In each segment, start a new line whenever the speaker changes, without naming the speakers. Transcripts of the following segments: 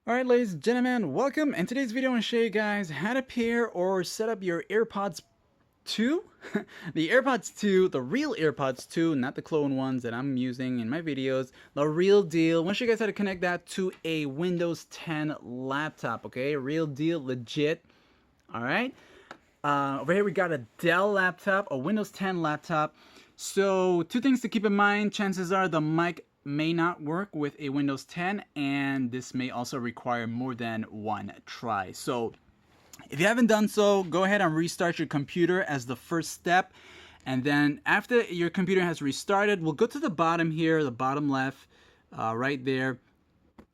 Alright, ladies and gentlemen, welcome. In today's video, I'm going to show you guys how to pair or set up your AirPods 2. The AirPods 2, the real AirPods 2, not the clone ones that I'm using in my videos. The real deal. I want to show you guys how to connect that to a Windows 10 laptop, okay? Real deal, legit. Alright. Over here we got a Dell laptop, a Windows 10 laptop. So, two things to keep in mind. Chances are the mic may not work with a Windows 10, and this may also require more than one try. So if you haven't done so, go ahead and restart your computer as the first step. And then after your computer has restarted, we'll go to the bottom here, the bottom left, right there.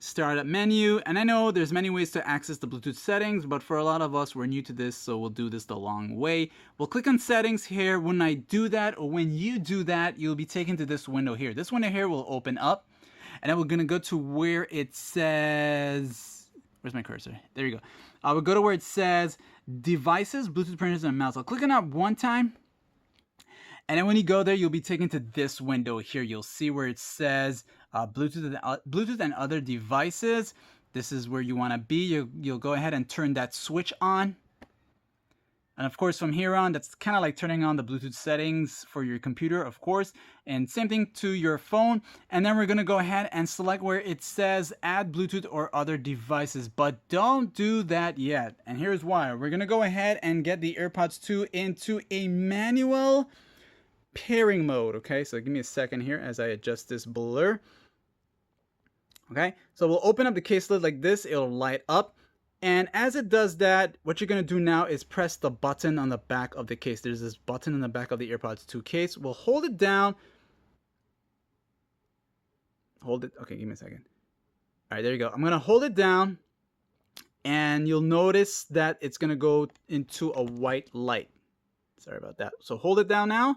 Startup menu, and I know there's many ways to access the Bluetooth settings, but for a lot of us, we're new to this, so we'll do this the long way. We'll click on settings here. When I do that, or when you do that, you'll be taken to this window here. This window here will open up, and then we're gonna go to where it says, where's my cursor? There you go. We'll go to where it says devices, Bluetooth printers, and mouse. I'll click on that one time. And then when you go there, you'll be taken to this window here. You'll see where it says Bluetooth and other devices. This is where you want to be. You'll go ahead and turn that switch on. And of course, from here on, that's kind of like turning on the Bluetooth settings for your computer, of course. And same thing to your phone. And then we're going to go ahead and select where it says add Bluetooth or other devices. But don't do that yet. And here's why. We're going to go ahead and get the AirPods 2 into a manual pairing mode. Okay, so give me a second here as I adjust this blur. Okay, so we'll open up the case lid like this. It'll light up, and as it does that, what you're gonna do now is press the button on the back of the case. There's this button on the back of the AirPods 2 case. We'll hold it down. Hold it. Okay, give me a second. All right, there you go. I'm gonna hold it down, and you'll notice that it's gonna go into a white light. Sorry about that. So hold it down now.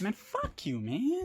Man, fuck you, man.